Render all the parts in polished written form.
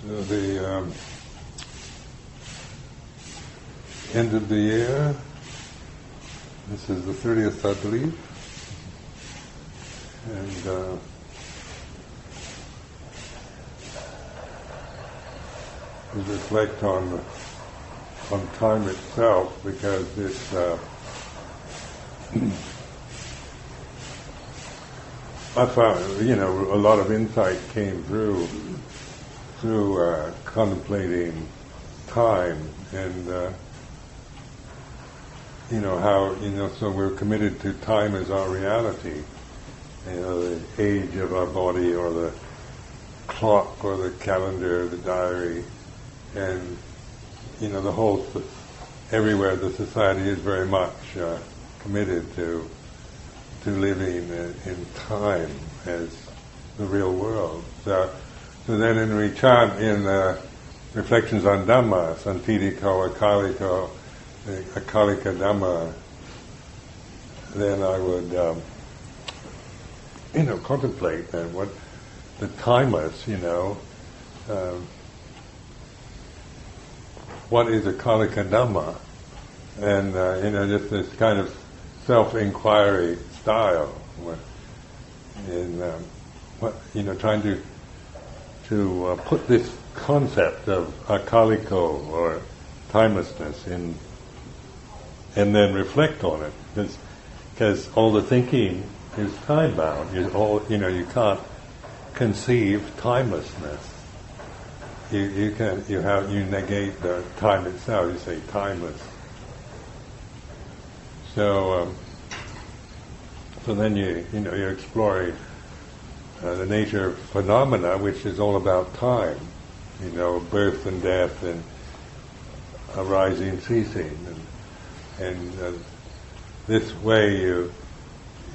the end of the year. This is the 30th, I believe. And we reflect on time itself, because it's I found, a lot of insight came through contemplating time, and how so we're committed to time as our reality. The age of our body, or the clock, or the calendar, the diary, and the whole everywhere the society is very much committed to living in time as the real world. So then in Reflections on Dhamma, Santidiko, Akalika Dhamma, then I would contemplate then what the timeless, what is Akalika Dhamma, and just this kind of self-inquiry style, in trying to put this concept of akaliko, or timelessness, in, and then reflect on it, because all the thinking is time bound. You can't conceive timelessness. You negate the time itself. You say timeless. So then you're exploring the nature of phenomena, which is all about time. Birth and death, and arising, ceasing, and this way you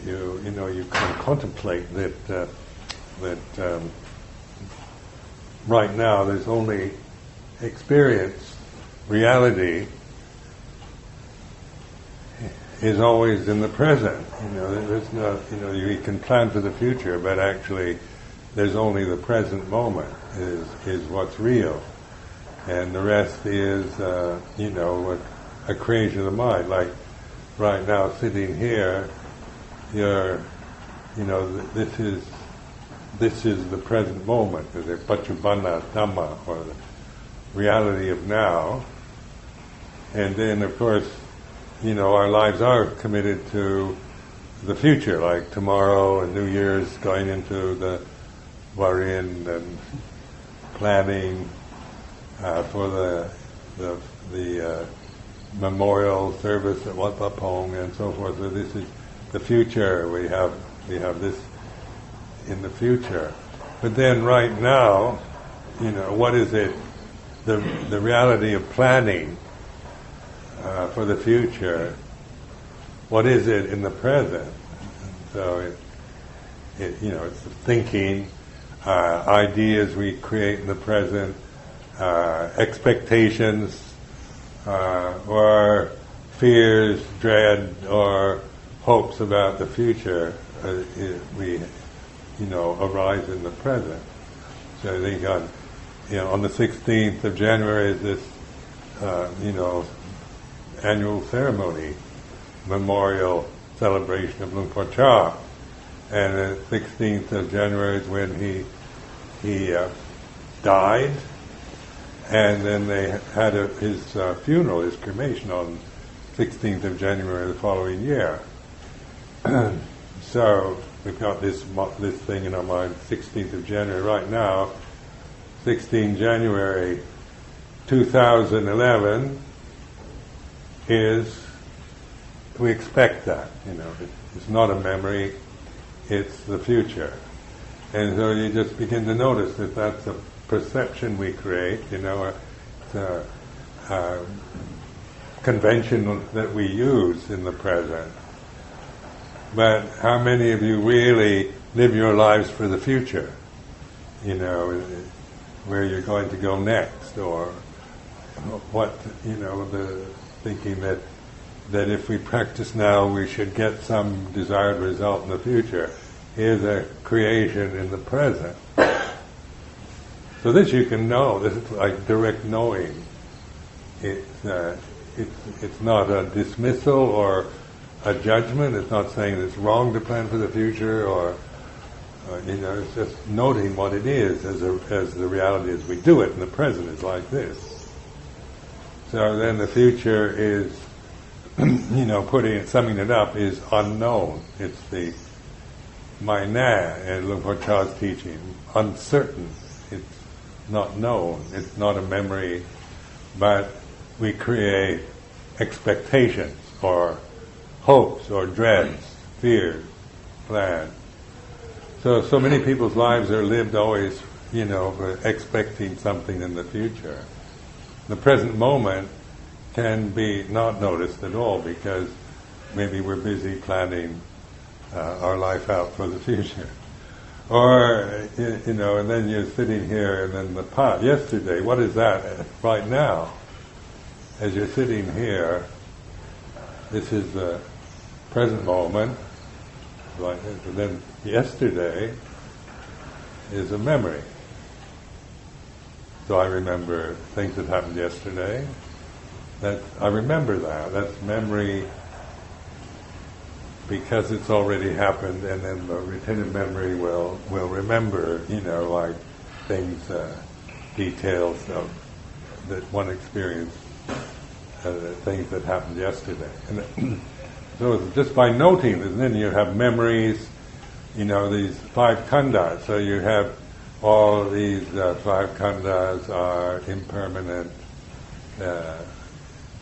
can contemplate that right now there's only experience. Reality is always in the present. There's not, you can plan for the future, but actually there's only the present moment is what's real. And the rest is, a creation of the mind. Like right now, sitting here, this is the present moment, the Paccuppanna Dhamma, or the reality of now. And then, of course, our lives are committed to the future, like tomorrow and New Year's, going into the worrying and planning for the memorial service at Wat Pah Pong and so forth. So this is the future. We have this in the future. But then right now, what is it? The reality of planning for the future. What is it in the present? So it's the thinking, ideas we create in the present, expectations, or fears, dread, or hopes about the future. We arise in the present. So I think on the 16th of January is this annual ceremony, memorial celebration of Luang Por Chah, and the 16th of January is when he died, and then they had his funeral, his cremation, on 16th of January the following year. So we've got this thing in our mind, 16th of January. Right now, 16 January 2011 is, we expect that, it's not a memory, it's the future. And so you just begin to notice that that's a perception we create, it's a convention that we use in the present. But how many of you really live your lives for the future? Where you're going to go next, or what, the thinking that if we practice now we should get some desired result in the future. Here's a creation in the present. So this you can know. This is like direct knowing. It's not a dismissal or a judgment. It's not saying it's wrong to plan for the future, or it's just noting what it is as the reality as we do it, and the present is like this. So then the future is, summing it up, is unknown. It's the Maina and Luang Por Chah's teaching, uncertain. It's not known. It's not a memory, but we create expectations or hopes or dreads, fears, plans. So many people's lives are lived always, expecting something in the future. The present moment can be not noticed at all because maybe we're busy planning our life out for the future. Or, and then you're sitting here and then the past, yesterday, what is that right now? As you're sitting here, this is the present moment, like this, and then yesterday is a memory. So I remember things that happened yesterday. I remember that. That's memory because it's already happened, and then the retentive memory will remember, like things, details of that one experienced, things that happened yesterday. And so it's just by noting, and then you have memories, these 5 khandhas. So you have all these 5 khandhas are impermanent,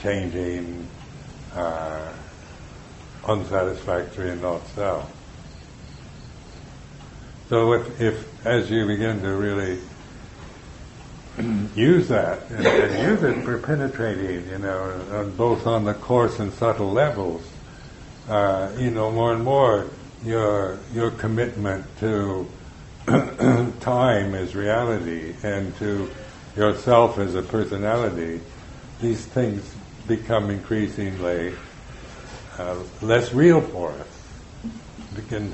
changing, unsatisfactory, and not self. So if as you begin to really use that and use it for penetrating, both on the coarse and subtle levels, more and more your commitment to time as reality and to yourself as a personality, these things become increasingly less real for us. We begin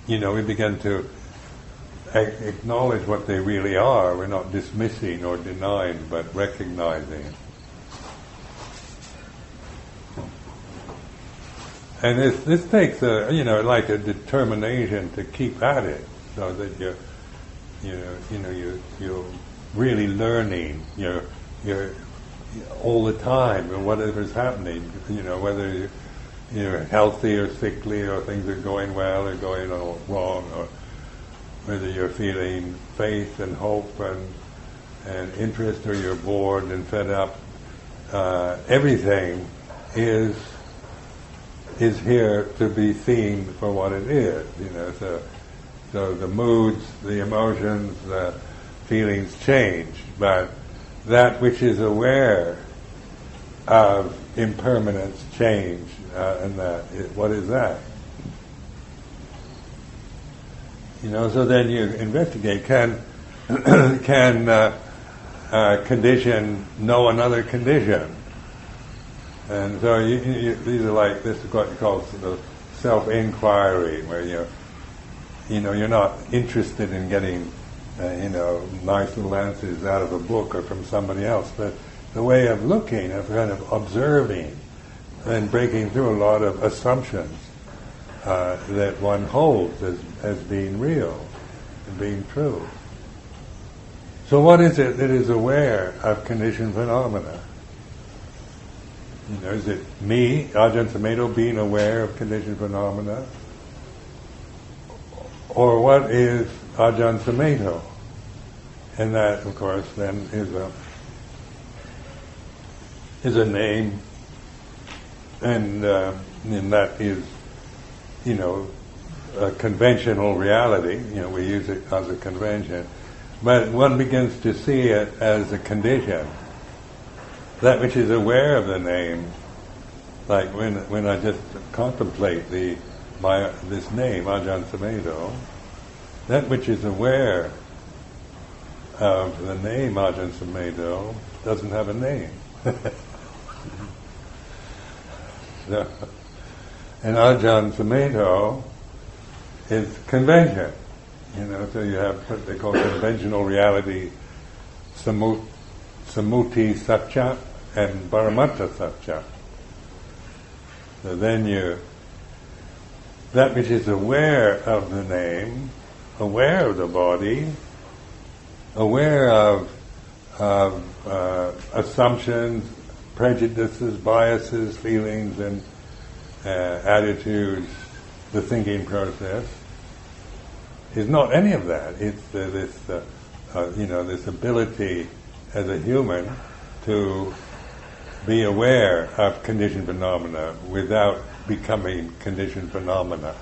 we begin to acknowledge what they really are. We're not dismissing or denying, but recognizing. And this takes like a determination to keep at it, so that you're really learning. You're all the time, and whatever's happening, whether you're healthy or sickly, or things are going well or going all wrong, or whether you're feeling faith and hope and interest, or you're bored and fed up. Everything is here to be seen for what it is. So the moods, the emotions, the feelings change, but that which is aware of impermanence, change, and what is that? So then you investigate, can condition know another condition? And so these are like, this is what you call the self-inquiry, where you're not interested in getting nice little answers out of a book or from somebody else, but the way of looking, of kind of observing and breaking through a lot of assumptions that one holds as being real and being true. So what is it that is aware of conditioned phenomena? Is it me, Ajahn Sumedho, being aware of conditioned phenomena? Or what is Ajahn Sumedho? And that, of course, then is a name, and that is, a conventional reality. We use it as a convention, but one begins to see it as a condition. That which is aware of the name, like when I just contemplate this name, Ajahn Sumedho, that which is aware of the name Ajahn Sumedho doesn't have a name. So, and Ajahn Sumedho is convention. So you have what they call conventional reality, samuti satya, and paramatta satya. So then that which is aware of the name, aware of the body, aware of assumptions, prejudices, biases, feelings, and attitudes, the thinking process, is not any of that. It's this ability as a human to be aware of conditioned phenomena without becoming conditioned phenomena.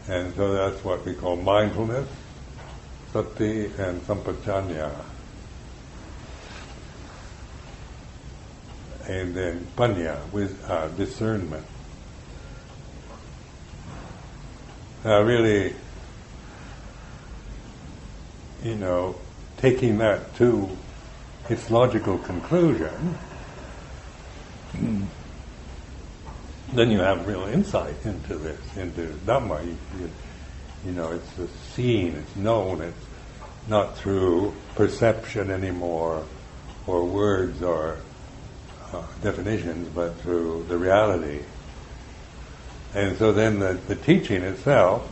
And so that's what we call mindfulness, sati, and sampajanya. And then panya, with discernment. Now really, taking that to its logical conclusion, then you have real insight into this, into Dhamma. It's seen, it's known, it's not through perception anymore, or words or definitions, but through the reality. And so then the teaching itself,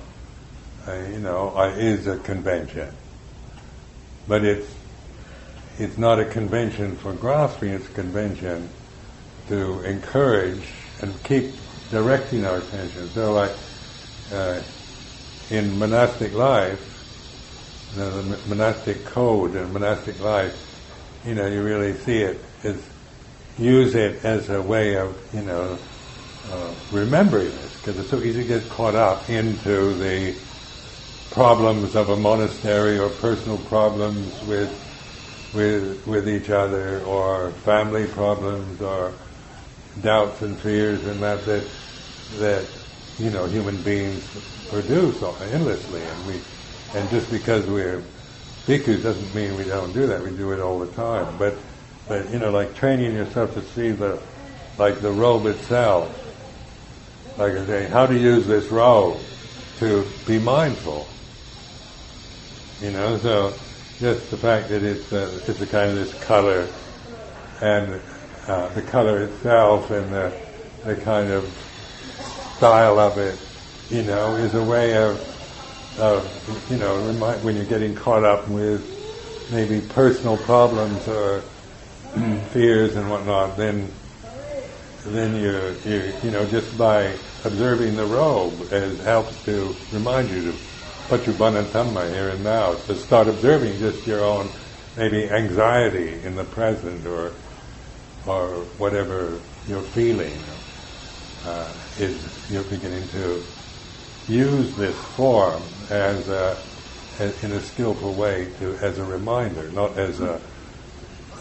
is a convention. But it's not a convention for grasping, it's a convention to encourage and keep directing our attention. So like in monastic life, the monastic code and monastic life, you really see it as, use it as a way of, remembering this, because it's so easy to get caught up into the problems of a monastery or personal problems with each other, or family problems, or doubts and fears, and that human beings produce endlessly, and just because we're bhikkhus doesn't mean we don't do that. We do it all the time. But like training yourself to see the robe itself, like I say, how to use this robe to be mindful. So just the fact that it's a kind of this color, and the color itself, and the kind of style of it, is a way of when you're getting caught up with maybe personal problems or fears and whatnot, then you just by observing the robe, it helps to remind you to Paccuppanna Dhamma, here and now, to start observing just your own maybe anxiety in the present, or whatever you're feeling. You're beginning to use this form as in a skillful way as a reminder, not as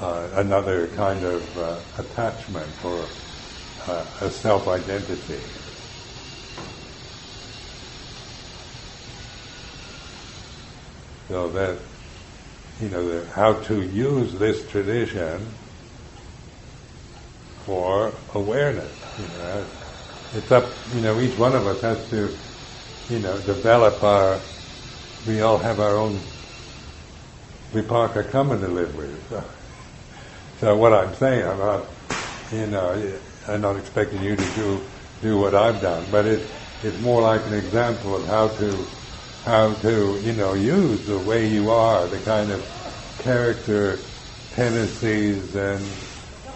another kind of attachment or a self-identity. So that, how to use this tradition for awareness. It's up, each one of us has to, develop we all have our own vipaka karma to live with. So what I'm saying, I'm not expecting you to do what I've done, but it's more like an example of how to use the way you are, the kind of character tendencies and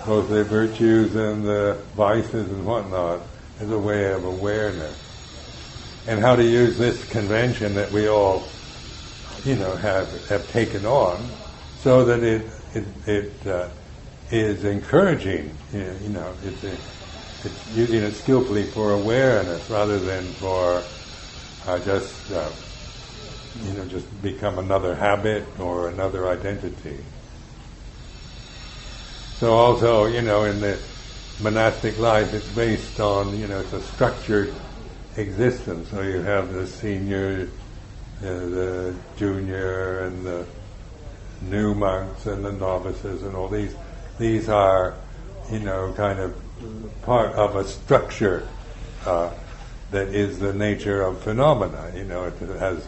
both the virtues and the vices and whatnot as a way of awareness. And how to use this convention that we all, have taken on, so that it is encouraging. It's using it skillfully for awareness rather than for just become another habit or another identity. So also, in the monastic life, it's based on, it's a structured existence. So you have the senior, the junior, and the new monks, and the novices, and all these. These are, kind of part of a structure that is the nature of phenomena. It has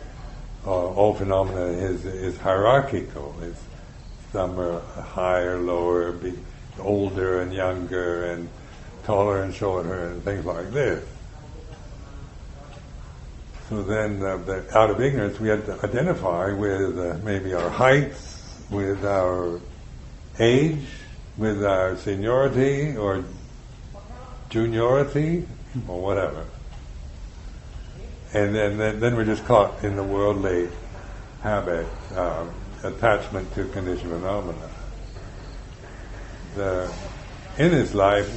all phenomena is hierarchical. Some are higher, lower, older and younger, and taller and shorter, and things like this. So then, out of ignorance, we had to identify with maybe our heights, with our age, with our seniority or juniority, or whatever. And then we're just caught in the worldly habit, attachment to conditioned phenomena. In this life,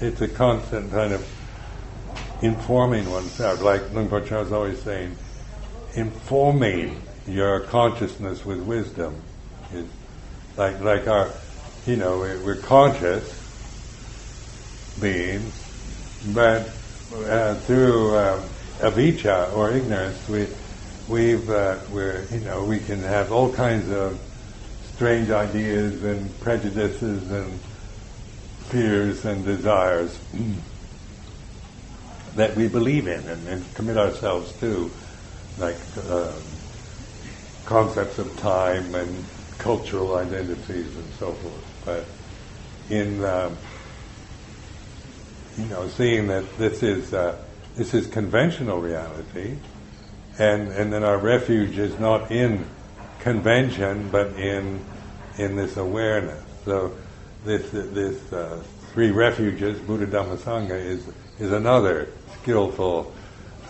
it's a constant kind of informing oneself, like Luang Por Chah is always saying, informing your consciousness with wisdom. Is like our, we're conscious beings, but through avijja or ignorance, we can have all kinds of strange ideas and prejudices and fears and desires that we believe in and commit ourselves to, like concepts of time and cultural identities and so forth. But in seeing that this is conventional reality, and then our refuge is not in convention but in this awareness. So this three refuges, Buddha, Dhamma, Sangha, is another skillful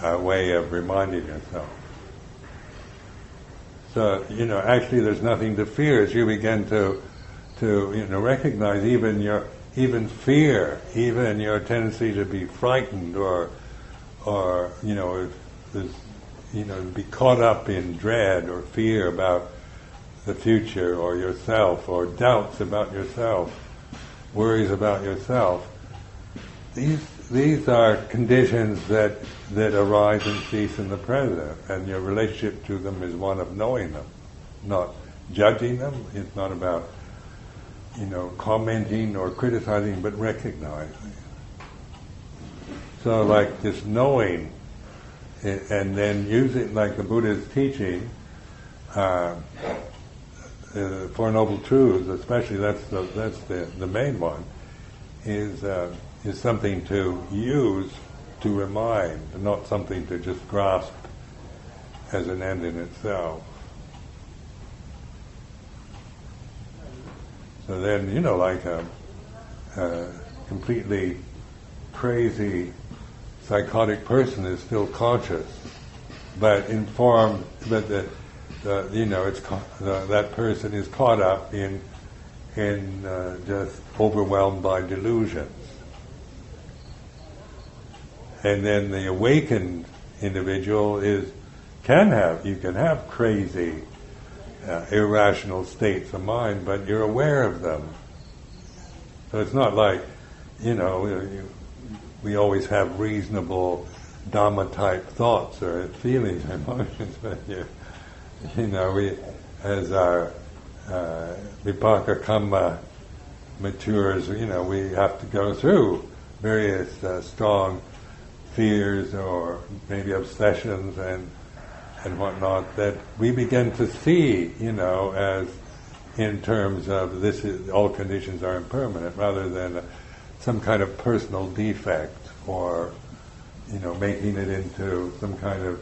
way of reminding yourself. So actually, there's nothing to fear as you begin to recognize even fear, even your tendency to be frightened or be caught up in dread or fear about the future or yourself, or doubts about yourself, worries about yourself. These are conditions that arise and cease in the present, and your relationship to them is one of knowing them, not judging them. It's not about commenting or criticizing, but recognizing. So like this knowing, and then using, like the Buddha's teaching, Four Noble Truths, especially that's the main one, is something to use to remind, not something to just grasp as an end in itself. So then, like a completely crazy psychotic person is still conscious, but informed, but that person is caught up in just overwhelmed by delusions. And then the awakened individual you can have crazy, irrational states of mind, but you're aware of them. So it's not like, we always have reasonable Dhamma-type thoughts or feelings or emotions, but we, as our vipaka kamma matures, we have to go through various strong fears or maybe obsessions and whatnot that we begin to see, as in terms of all conditions are impermanent, rather than some kind of personal defect or, making it into some kind of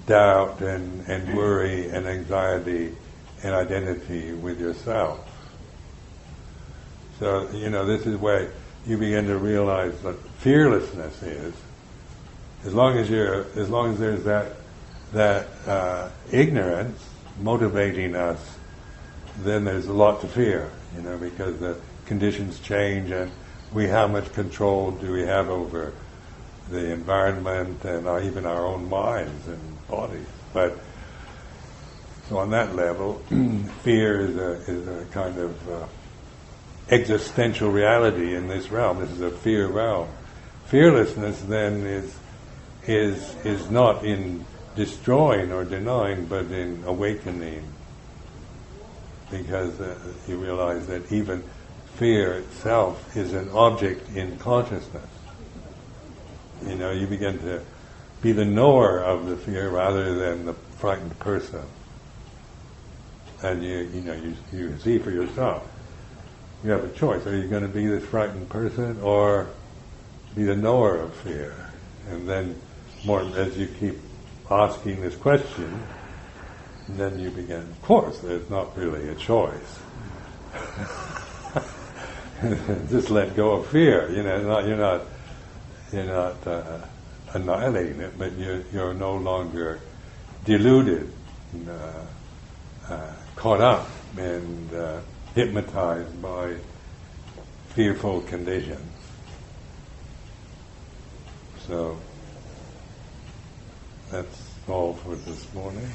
doubt and worry and anxiety and identity with yourself. So, this is where you begin to realize what fearlessness is. As long as there's that ignorance motivating us, then there's a lot to fear, because the conditions change, and how much control do we have over the environment and even our own minds and bodies? But so on that level, fear is a kind of existential reality in this realm. This is a fear realm. Fearlessness then is not in destroying or denying, but in awakening, because you realize that even fear itself is an object in consciousness. You begin to be the knower of the fear rather than the frightened person. And you see for yourself. You have a choice. Are you going to be this frightened person or be the knower of fear? And then more as you keep asking this question, then you begin, of course, there's not really a choice. Just let go of fear. You're not annihilating it, but you're no longer deluded, caught up and hypnotized by fearful conditions. So that's all for this morning.